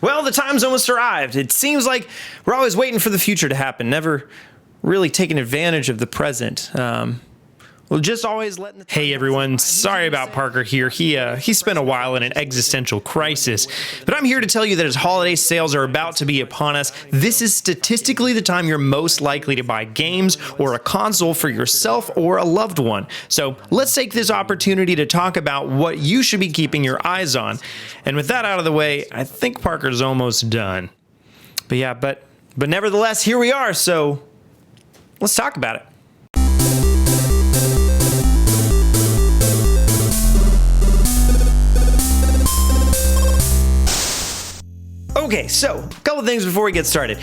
Well, the time's almost arrived. It seems like we're always waiting for the future to happen, never really taking advantage of the present. Well, just always letting the Hey everyone, sorry about Parker here. He spent a while in an existential crisis, but I'm here to tell you that as holiday sales are about to be upon us, this is statistically the time you're most likely to buy games or a console for yourself or a loved one. So let's take this opportunity to talk about what you should be keeping your eyes on. And with that out of the way, I think Parker's almost done. But nevertheless, here we are, so let's talk about it. Okay, so a couple things before we get started.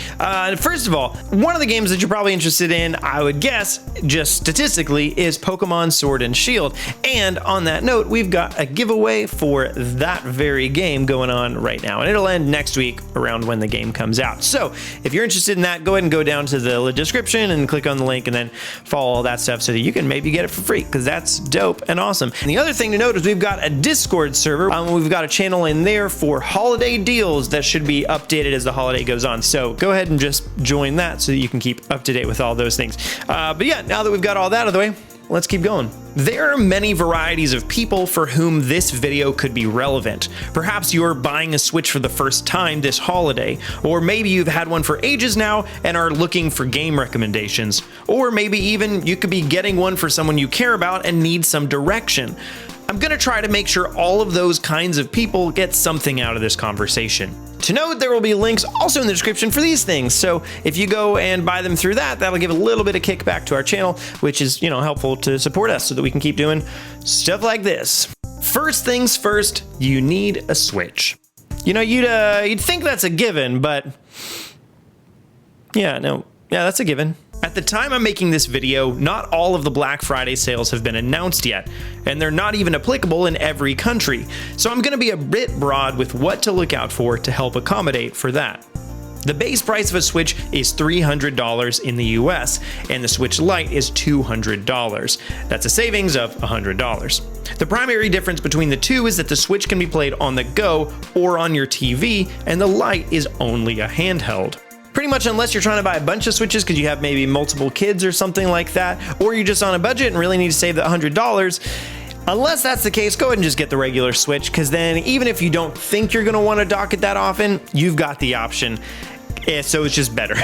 First of all, one of the games that you're probably interested in, I would guess, just statistically, is Pokemon Sword and Shield. And on that note, we've got a giveaway for that very game going on right now. And it'll end next week around when the game comes out. So if you're interested in that, go ahead and go down to the description and click on the link and then follow all that stuff so that you can maybe get it for free, because that's dope and awesome. And the other thing to note is we've got a Discord server. We've got a channel in there for holiday deals that should be updated as the holiday goes on. So go ahead and just join that so that you can keep up to date with all those things. But yeah, now that we've got all that out of the way, let's keep going. There are many varieties of people for whom this video could be relevant. Perhaps you're buying a Switch for the first time this holiday, or maybe you've had one for ages now and are looking for game recommendations, or maybe even you could be getting one for someone you care about and need some direction. I'm gonna try to make sure all of those kinds of people get something out of this conversation. To note, there will be links also in the description for these things, so if you go and buy them through that, that'll give a little bit of kickback to our channel, which is, helpful to support us so that we can keep doing stuff like this. First things first, you need a Switch. You'd think that's a given, but yeah, that's a given. At the time I'm making this video, not all of the Black Friday sales have been announced yet, and they're not even applicable in every country, so I'm going to be a bit broad with what to look out for to help accommodate for that. The base price of a Switch is $300 in the US, and the Switch Lite is $200. That's a savings of $100. The primary difference between the two is that the Switch can be played on the go or on your TV, and the Lite is only a handheld. Pretty much unless you're trying to buy a bunch of Switches because you have maybe multiple kids or something like that, or you're just on a budget and really need to save that $100, unless that's the case, go ahead and just get the regular Switch, because then even if you don't think you're going to want to dock it that often, you've got the option. So it's just better.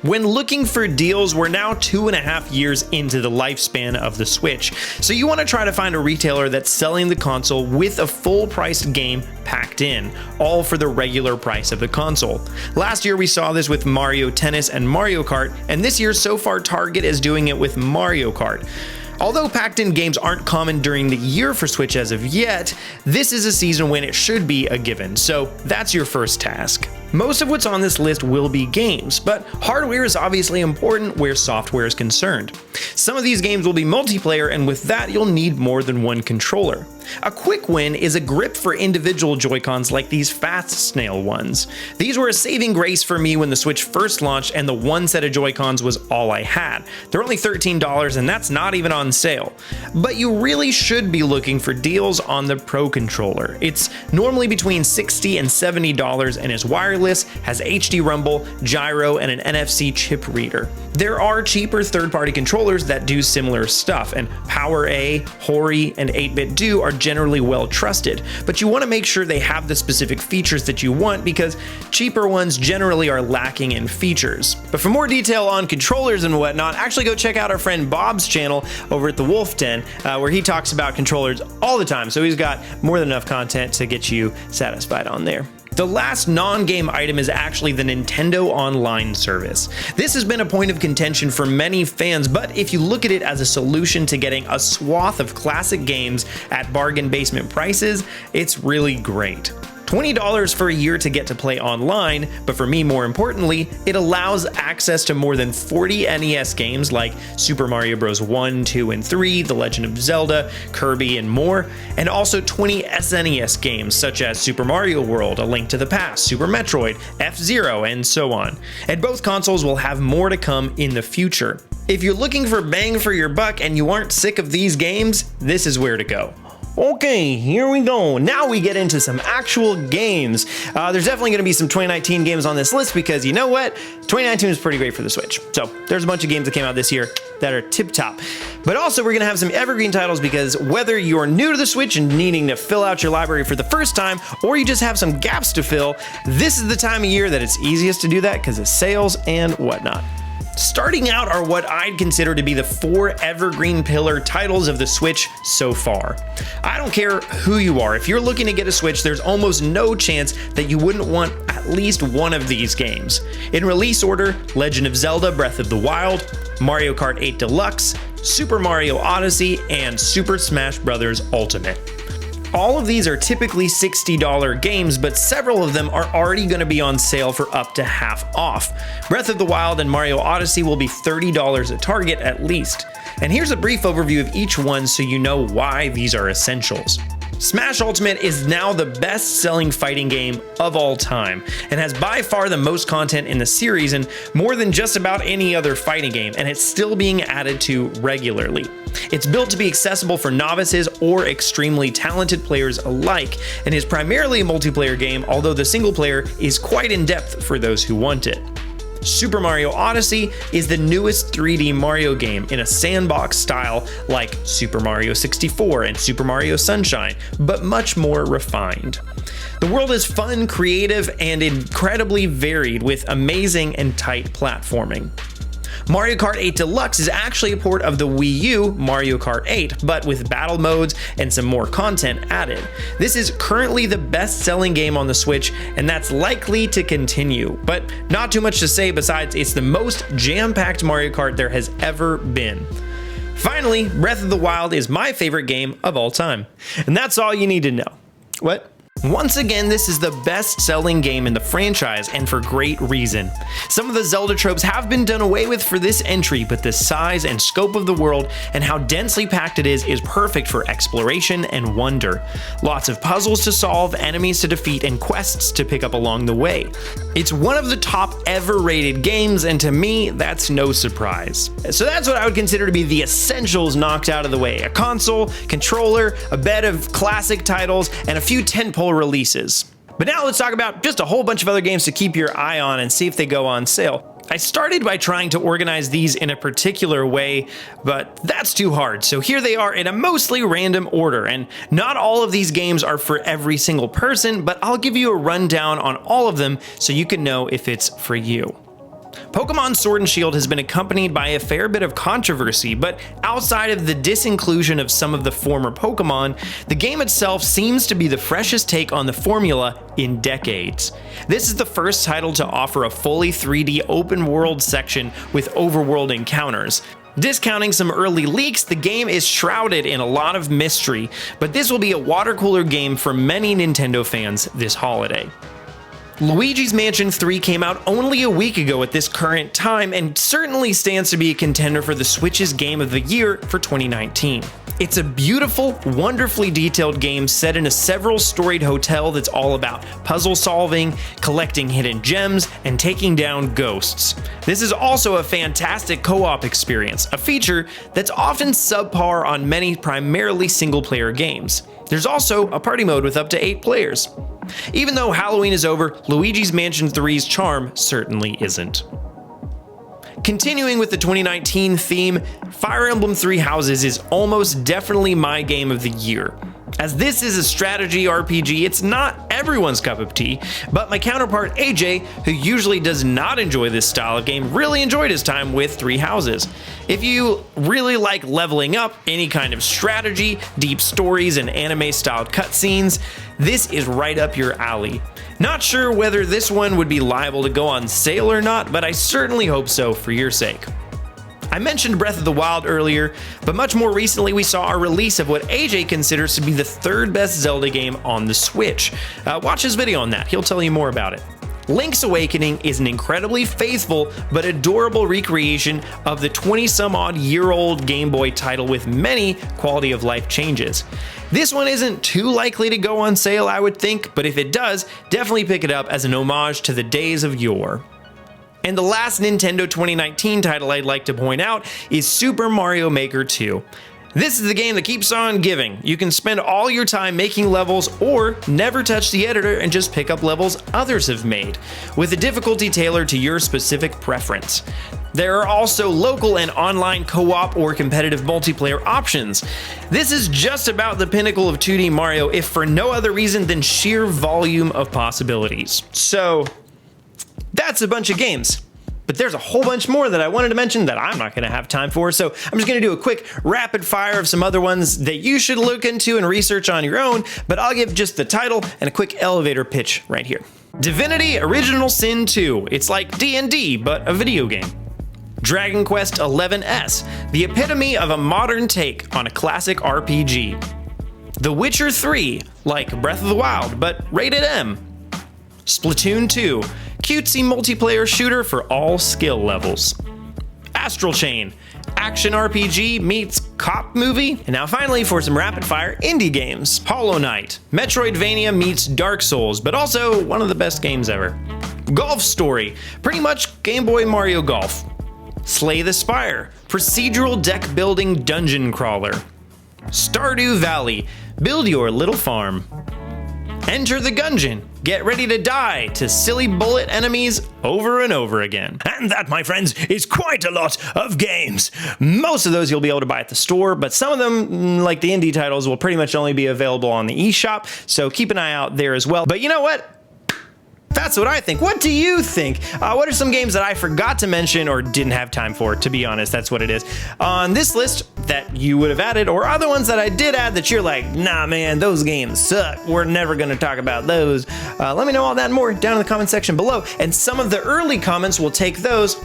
When looking for deals, we're now 2.5 years into the lifespan of the Switch, so you want to try to find a retailer that's selling the console with a full-priced game packed in, all for the regular price of the console. Last year we saw this with Mario Tennis and Mario Kart, and this year so far Target is doing it with Mario Kart. Although packed-in games aren't common during the year for Switch as of yet, this is a season when it should be a given, so that's your first task. Most of what's on this list will be games, but hardware is obviously important where software is concerned. Some of these games will be multiplayer, and with that you'll need more than one controller. A quick win is a grip for individual Joy-Cons like these fast snail ones. These were a saving grace for me when the Switch first launched and the one set of Joy-Cons was all I had. They're only $13 and that's not even on sale. But you really should be looking for deals on the Pro Controller. It's normally between $60 and $70 and is wireless, has HD rumble, gyro, and an NFC chip reader. There are cheaper third-party controllers that do similar stuff, and PowerA, Hori, and 8BitDo are generally well trusted, but you want to make sure they have the specific features that you want, because cheaper ones generally are lacking in features. But for more detail on controllers and whatnot, actually go check out our friend Bob's channel over at the Wolf Den, where he talks about controllers all the time, so he's got more than enough content to get you satisfied on there. The last non-game item is actually the Nintendo Online service. This has been a point of contention for many fans, but if you look at it as a solution to getting a swath of classic games at bargain basement prices, it's really great. $20 for a year to get to play online, but for me, more importantly, it allows access to more than 40 NES games like Super Mario Bros. 1, 2, and 3, The Legend of Zelda, Kirby, and more, and also 20 SNES games such as Super Mario World, A Link to the Past, Super Metroid, F-Zero, and so on. And both consoles will have more to come in the future. If you're looking for bang for your buck and you aren't sick of these games, this is where to go. Okay, here we go. Now we get into some actual games. There's definitely going to be some 2019 games on this list because you know what? 2019 was pretty great for the Switch. So there's a bunch of games that came out this year that are tip-top. But also we're going to have some evergreen titles because whether you're new to the Switch and needing to fill out your library for the first time, or you just have some gaps to fill, this is the time of year that it's easiest to do that because of sales and whatnot. Starting out are what I'd consider to be the 4 evergreen pillar titles of the Switch so far. I don't care who you are, if you're looking to get a Switch, there's almost no chance that you wouldn't want at least one of these games. In release order, Legend of Zelda Breath of the Wild, Mario Kart 8 Deluxe, Super Mario Odyssey, and Super Smash Bros. Ultimate. All of these are typically $60 games, but several of them are already going to be on sale for up to half off. Breath of the Wild and Mario Odyssey will be $30 at Target at least. And here's a brief overview of each one so you know why these are essentials. Smash Ultimate is now the best-selling fighting game of all time and has by far the most content in the series and more than just about any other fighting game, and it's still being added to regularly. It's built to be accessible for novices or extremely talented players alike and is primarily a multiplayer game, although the single player is quite in-depth for those who want it. Super Mario Odyssey is the newest 3D Mario game in a sandbox style like Super Mario 64 and Super Mario Sunshine, but much more refined. The world is fun, creative, and incredibly varied with amazing and tight platforming. Mario Kart 8 Deluxe is actually a port of the Wii U Mario Kart 8, but with battle modes and some more content added. This is currently the best-selling game on the Switch, and that's likely to continue, but not too much to say besides it's the most jam-packed Mario Kart there has ever been. Finally, Breath of the Wild is my favorite game of all time, and that's all you need to know. What? Once again, this is the best-selling game in the franchise, and for great reason. Some of the Zelda tropes have been done away with for this entry, but the size and scope of the world and how densely packed it is perfect for exploration and wonder. Lots of puzzles to solve, enemies to defeat, and quests to pick up along the way. It's one of the top ever rated games, and to me, that's no surprise. So that's what I would consider to be the essentials knocked out of the way. A console, controller, a bed of classic titles, and a few tentpole releases. But now let's talk about just a whole bunch of other games to keep your eye on and see if they go on sale. I started by trying to organize these in a particular way, but that's too hard. So here they are in a mostly random order, and not all of these games are for every single person, but I'll give you a rundown on all of them so you can know if it's for you. Pokemon Sword and Shield has been accompanied by a fair bit of controversy, but outside of the disinclusion of some of the former Pokemon, the game itself seems to be the freshest take on the formula in decades. This is the first title to offer a fully 3D open world section with overworld encounters. Discounting some early leaks, the game is shrouded in a lot of mystery, but this will be a water cooler game for many Nintendo fans this holiday. Luigi's Mansion 3 came out only a week ago at this current time and certainly stands to be a contender for the Switch's Game of the Year for 2019. It's a beautiful, wonderfully detailed game set in a several storied hotel that's all about puzzle solving, collecting hidden gems, and taking down ghosts. This is also a fantastic co-op experience, a feature that's often subpar on many primarily single-player games. There's also a party mode with up to 8 players. Even though Halloween is over, Luigi's Mansion 3's charm certainly isn't. Continuing with the 2019 theme, Fire Emblem Three Houses is almost definitely my game of the year. As this is a strategy RPG, it's not everyone's cup of tea, but my counterpart AJ, who usually does not enjoy this style of game, really enjoyed his time with Three Houses. If you really like leveling up, any kind of strategy, deep stories, and anime-styled cutscenes, this is right up your alley. Not sure whether this one would be liable to go on sale or not, but I certainly hope so for your sake. I mentioned Breath of the Wild earlier, but much more recently we saw a release of what AJ considers to be the 3rd best Zelda game on the Switch. Watch his video on that, he'll tell you more about it. Link's Awakening is an incredibly faithful but adorable recreation of the 20-some-odd-year-old Game Boy title with many quality of life changes. This one isn't too likely to go on sale, I would think, but if it does, definitely pick it up as an homage to the days of yore. And the last Nintendo 2019 title I'd like to point out is Super Mario Maker 2. This is the game that keeps on giving. You can spend all your time making levels or never touch the editor and just pick up levels others have made, with a difficulty tailored to your specific preference. There are also local and online co-op or competitive multiplayer options. This is just about the pinnacle of 2D Mario, if for no other reason than sheer volume of possibilities. So, that's a bunch of games. But there's a whole bunch more that I wanted to mention that I'm not going to have time for, so I'm just going to do a quick rapid fire of some other ones that you should look into and research on your own, but I'll give just the title and a quick elevator pitch right here. Divinity Original Sin 2. It's like D&D, but a video game. Dragon Quest XI's, the epitome of a modern take on a classic RPG. The Witcher 3, like Breath of the Wild, but rated M. Splatoon 2, cutesy multiplayer shooter for all skill levels. Astral Chain, action RPG meets cop movie. And now finally for some rapid fire indie games. Hollow Knight, Metroidvania meets Dark Souls, but also one of the best games ever. Golf Story, pretty much Game Boy Mario Golf. Slay the Spire, procedural deck building dungeon crawler. Stardew Valley, build your little farm. Enter the Gungeon, get ready to die to silly bullet enemies over and over again. And that, my friends, is quite a lot of games. Most of those you'll be able to buy at the store, but some of them, like the indie titles, will pretty much only be available on the eShop, so keep an eye out there as well. But you know what? That's what I think. What do you think? What are some games that I forgot to mention or didn't have time for? To be honest, that's what it is. On this list that you would have added, or other ones that I did add that you're like, nah man, those games suck. We're never gonna talk about those. Let me know all that and more down in the comment section below. And some of the early comments, we'll take those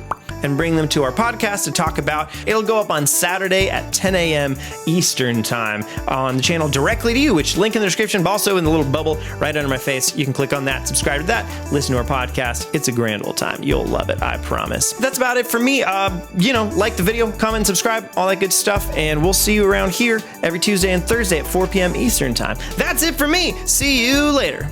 and bring them to our podcast to talk about. It'll go up on Saturday at 10 a.m. Eastern time on the channel directly to you, which link in the description, but also in the little bubble right under my face. You can click on that, subscribe to that, listen to our podcast. It's a grand old time. You'll love it, I promise. That's about it for me. Like the video, comment, subscribe, all that good stuff, and we'll see you around here every Tuesday and Thursday at 4 p.m. Eastern time. That's it for me. See you later.